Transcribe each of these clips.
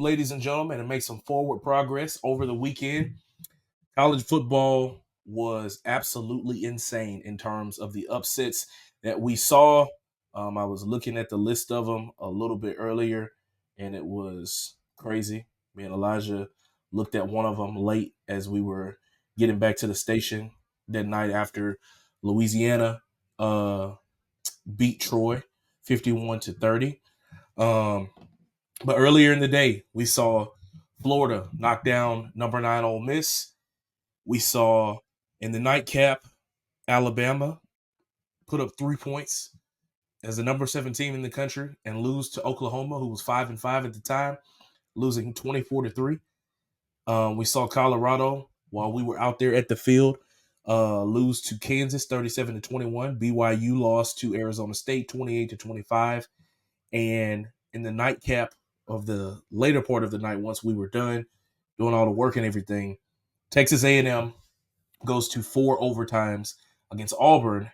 ladies and gentlemen, and make some forward progress over the weekend. College football was absolutely insane in terms of the upsets that we saw. I was looking at the list of them a little bit earlier, and it was crazy. Me and Elijah looked at one of them late as we were getting back to the station that night after Louisiana uh, beat Troy 51-30. Um, but earlier in the day, we saw Florida knock down number 9 Ole Miss. We saw in the nightcap Alabama put up 3 points as the number 7 team in the country and lose to Oklahoma, who was 5-5 at the time, losing 24-3. We saw Colorado while we were out there at the field lose to Kansas 37-21. BYU lost to Arizona State 28-25. And in the nightcap of the later part of the night, once we were done doing all the work and everything, Texas A&M goes to 4 overtimes against Auburn,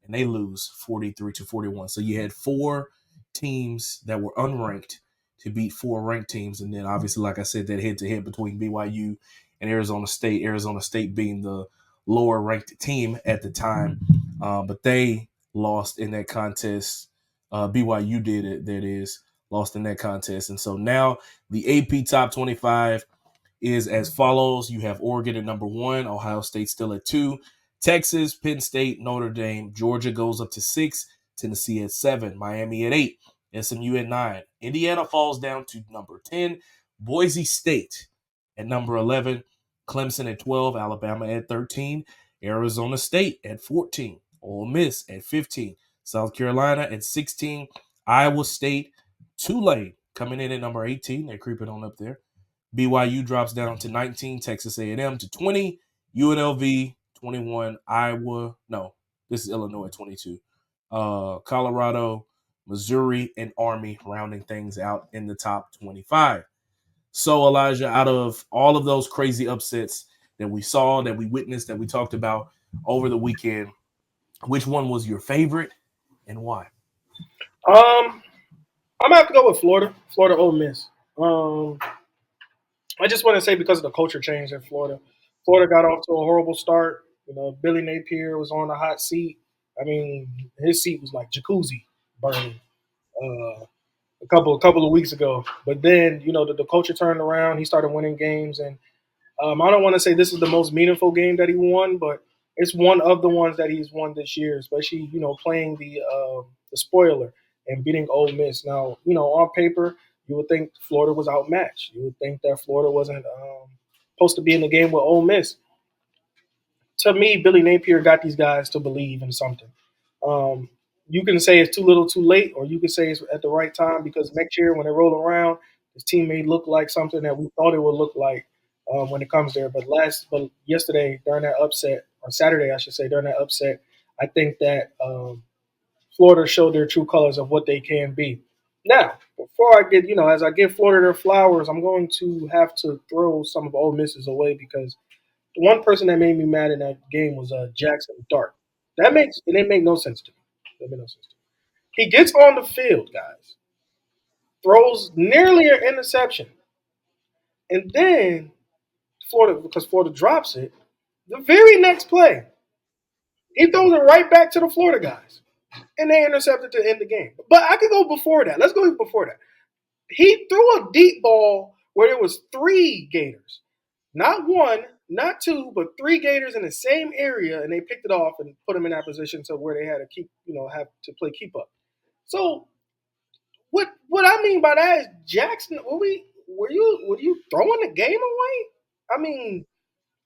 and they lose 43-41. So you had 4 teams that were unranked to beat 4 ranked teams, and then obviously, like I said, that head-to-head between BYU and Arizona State. Arizona State being the lower-ranked team at the time, but they lost in that contest. BYU did it. That is lost in that contest, and so now the AP Top 25 is as follows. You have Oregon at number 1, Ohio State still at 2, Texas, Penn State, Notre Dame, Georgia goes up to 6, Tennessee at 7, Miami at 8, SMU at 9, Indiana falls down to number 10, Boise State at number 11, Clemson at 12, Alabama at 13, Arizona State at 14, Ole Miss at 15, South Carolina at 16, Iowa State, Tulane coming in at number 18. They're creeping on up there. BYU drops down to 19, Texas A&M to 20, UNLV 21, Iowa. No, this is Illinois 22. Colorado, Missouri, and Army rounding things out in the top 25. So, Elijah, out of all of those crazy upsets that we saw, that we witnessed, that we talked about over the weekend, which one was your favorite and why? Um, I'm gonna have to go with Florida. Florida Ole Miss. Um, I just want to say because of the culture change in Florida, Florida got off to a horrible start. Billy Napier was on the hot seat. I mean, his seat was like jacuzzi burning a couple of weeks ago. But then the culture turned around. He started winning games, and I don't want to say this is the most meaningful game that he won, but it's one of the ones that he's won this year, especially playing the spoiler and beating Ole Miss. Now on paper you would think Florida was outmatched. You would think that Florida wasn't supposed to be in the game with Ole Miss. To me, Billy Napier got these guys to believe in something. Um, you can say it's too little, too late, or you can say it's at the right time because next year when they roll around, this team may look like something that we thought it would look like when it comes there. But yesterday during that upset, or Saturday I should say during that upset, I think that Florida showed their true colors of what they can be. Now, before I get, as I give Florida their flowers, I'm going to have to throw some of Ole Miss's away because the one person that made me mad in that game was Jackson Dart. It didn't make no sense to me. It made no sense to me. He gets on the field, guys, throws nearly an interception, and then because Florida drops it, the very next play, he throws it right back to the Florida guys, and they intercepted to end the game. But I could go before that. Let's go before that. He threw a deep ball where there was 3 Gators. Not one, not two, but 3 Gators in the same area, and they picked it off and put them in that position to where they had to have to play keep up. So what I mean by that is Jackson, were you throwing the game away? I mean,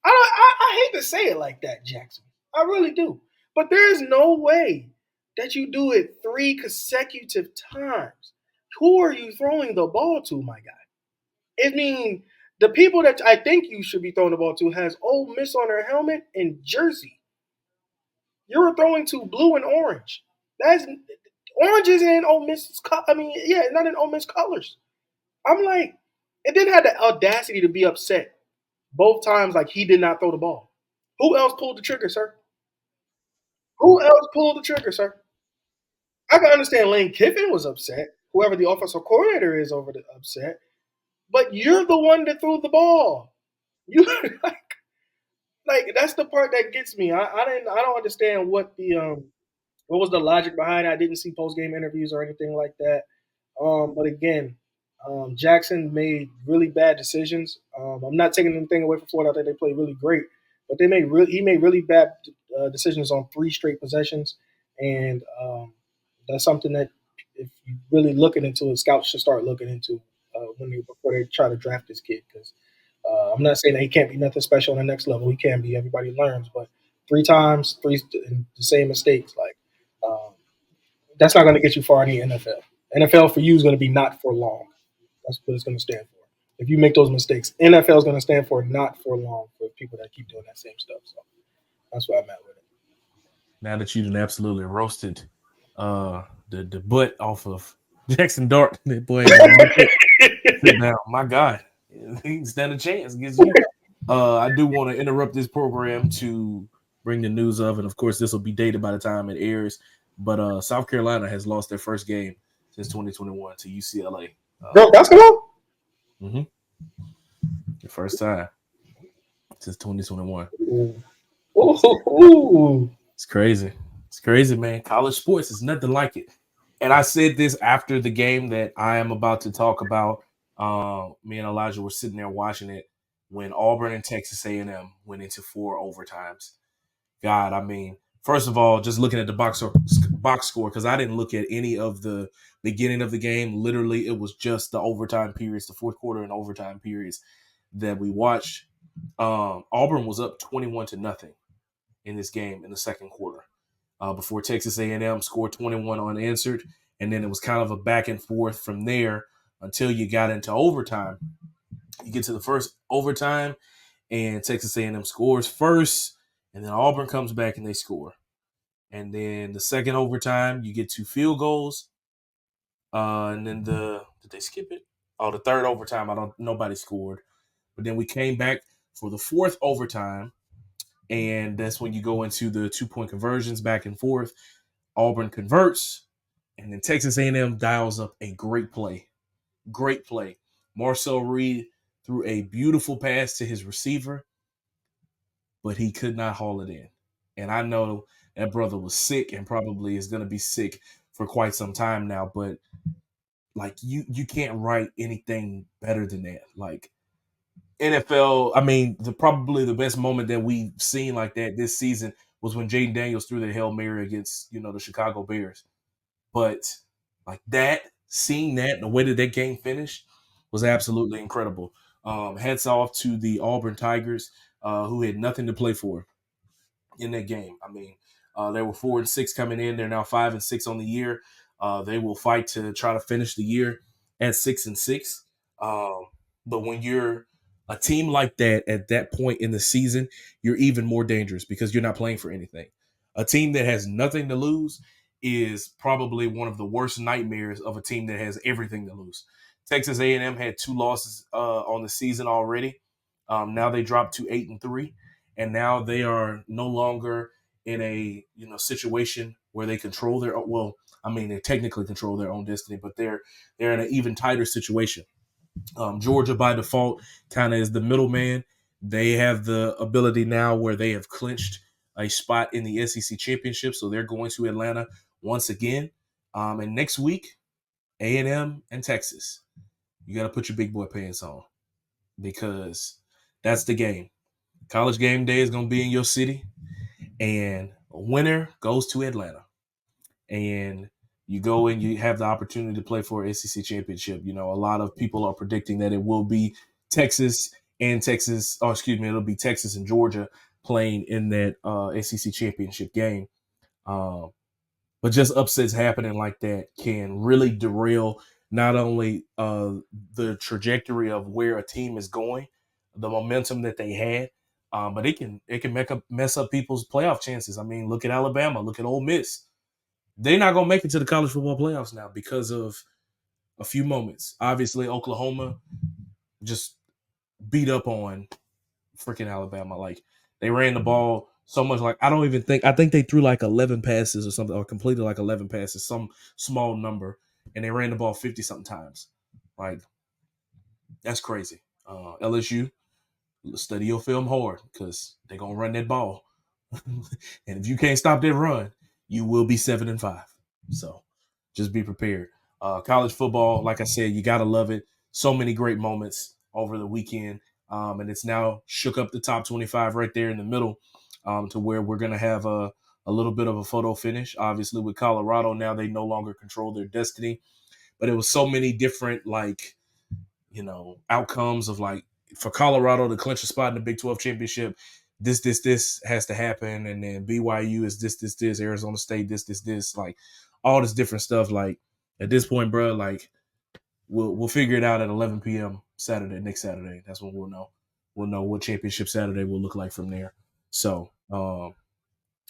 I hate to say it like that, Jackson. I really do. But there is no way that you do it 3 consecutive times. Who are you throwing the ball to, my guy? I mean, the people that I think you should be throwing the ball to has Ole Miss on their helmet and jersey. You're throwing to blue and orange. That's orange isn't in Ole Miss. I mean, yeah, not in Ole Miss colors. I'm like, it didn't have the audacity to be upset both times. Like he did not throw the ball. Who else pulled the trigger, sir? Who else pulled the trigger, sir? I can understand Lane Kiffin was upset. Whoever the offensive coordinator is over the upset. but you're the one that threw the ball. You like that's the part that gets me. I don't understand what was the logic behind it. I didn't see post game interviews or anything like that. But again, Jackson made really bad decisions. I'm not taking anything away from Florida. I think they played really great, but he made really bad decisions on three straight possessions, and that's something that if you really looking into it, scouts should start looking into before they try to draft this kid. Because I'm not saying that he can't be nothing special on the next level. He can be. Everybody learns, but three times, the same mistakes, like. Um, that's not going to get you far in the NFL. NFL for you is going to be not for long. That's what it's going to stand for. If you make those mistakes, NFL is going to stand for not for long for people that keep doing that same stuff. So that's where I'm at with it. Now that you done absolutely roasted the butt off of Jackson Dart, that boy ain't gonna make it sit down. My God, he can stand a chance against you. I do want to interrupt this program to bring the news of, and of course, this will be dated by the time it airs. But South Carolina has lost their first game since 2021 to UCLA. Girl basketball? Mm-hmm. The first time since 2021. Ooh. Ooh. It's crazy. It's crazy, man. College sports is nothing like it. And I said this after the game that I am about to talk about. Me and Elijah were sitting there watching it when Auburn and Texas A&M went into 4 overtimes. God, I mean, first of all, just looking at the box score, because I didn't look at any of the beginning of the game. Literally, it was just the overtime periods, the fourth quarter and overtime periods that we watched. Auburn was up 21-0 in this game in the second quarter before Texas A&M scored 21 unanswered, and then it was kind of a back and forth from there until you got into overtime. You get to the first overtime, and Texas A&M scores first, and then Auburn comes back and they score. And then the second overtime, you get 2 field goals, and then did they skip it? Oh, the third overtime, nobody scored, but then we came back for the fourth overtime, and that's when you go into the 2-point conversions back and forth. Auburn converts, and then Texas A&M dials up a great play. Great play. Marcel Reed threw a beautiful pass to his receiver, but he could not haul it in. And I know that brother was sick and probably is going to be sick for quite some time now, but like you can't write anything better than that. Like NFL, I mean, probably the best moment that we've seen like that this season was when Jaden Daniels threw the Hail Mary against, the Chicago Bears. But like that, seeing that, and the way that game finished was absolutely incredible. Hats off to the Auburn Tigers, who had nothing to play for in that game. I mean, they were 4-6 coming in. They're now 5-6 on the year. They will fight to try to finish the year at 6-6. But when you're a team like that at that point in the season, you're even more dangerous because you're not playing for anything. A team that has nothing to lose is probably one of the worst nightmares of a team that has everything to lose. Texas A&M had 2 losses on the season already. Now they dropped to 8-3, and now they are no longer in a situation where they control their I mean, they technically control their own destiny, but they're in an even tighter situation. Georgia, by default, kind of is the middleman. They have the ability now where they have clinched a spot in the SEC championship, so they're going to Atlanta once again. And next week, A&M and Texas. You got to put your big boy pants on because that's the game. College game day is going to be in your city, and a winner goes to Atlanta. And you go and you have the opportunity to play for an SEC championship. A lot of people are predicting that it will be Texas and Texas, oh, excuse me, it'll be Texas and Georgia playing in that SEC championship game. But just upsets happening like that can really derail not only the trajectory of where a team is going, the momentum that they had, but it can mess up people's playoff chances. I mean, look at Alabama, look at Ole Miss. They're not going to make it to the college football playoffs now because of a few moments. Obviously, Oklahoma just beat up on freaking Alabama. Like, they ran the ball so much. Like, I think they threw like 11 passes or something, or completed like 11 passes, some small number, and they ran the ball 50 something times. Like, That's crazy. LSU, study your film hard because they're gonna run that ball, and if you can't stop that run, you will be 7-5. So just be prepared. College football, like I said, you gotta love it. So many great moments over the weekend, and it's now shook up the top 25 right there in the middle, to where we're gonna have a little bit of a photo finish. Obviously, with Colorado now, they no longer control their destiny, but it was so many different outcomes of like for Colorado to clinch a spot in the Big 12 championship. This has to happen, and then BYU is this. Arizona State this. Like all this different stuff. Like at this point, bro, like we'll figure it out at 11 p.m. next Saturday. That's when we'll know. We'll know what championship Saturday will look like from there. So,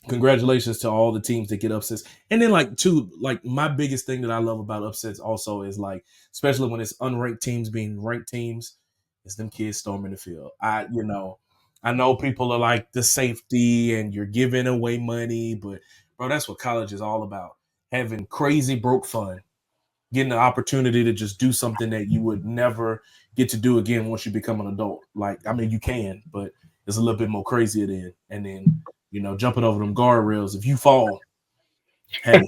congratulations to all the teams that get upsets. And then like my biggest thing that I love about upsets also is like, especially when it's unranked teams being ranked teams, is them kids storming the field. I know people are like the safety and you're giving away money, but bro, that's what college is all about. Having crazy broke fun, getting the opportunity to just do something that you would never get to do again once you become an adult. Like, I mean, you can, but it's a little bit more crazier then. And then, jumping over them guardrails. If you fall, hey,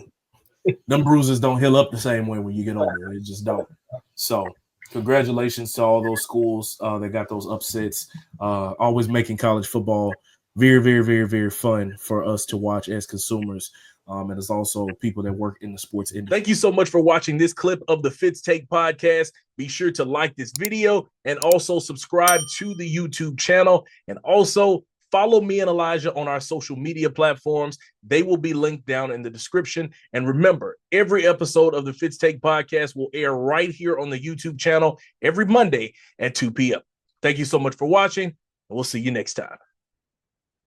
them bruises don't heal up the same way when you get older. It just don't. So, congratulations to all those schools that got those upsets. Always making college football very, very, very, very fun for us to watch as consumers. And it's also people that work in the sports industry. Thank you so much for watching this clip of the Fitz Take podcast. Be sure to like this video and also subscribe to the YouTube channel. And also follow me and Elijah on our social media platforms. They will be linked down in the description. And remember, every episode of the Fitz Take podcast will air right here on the YouTube channel every Monday at 2 p.m. Thank you so much for watching, and we'll see you next time.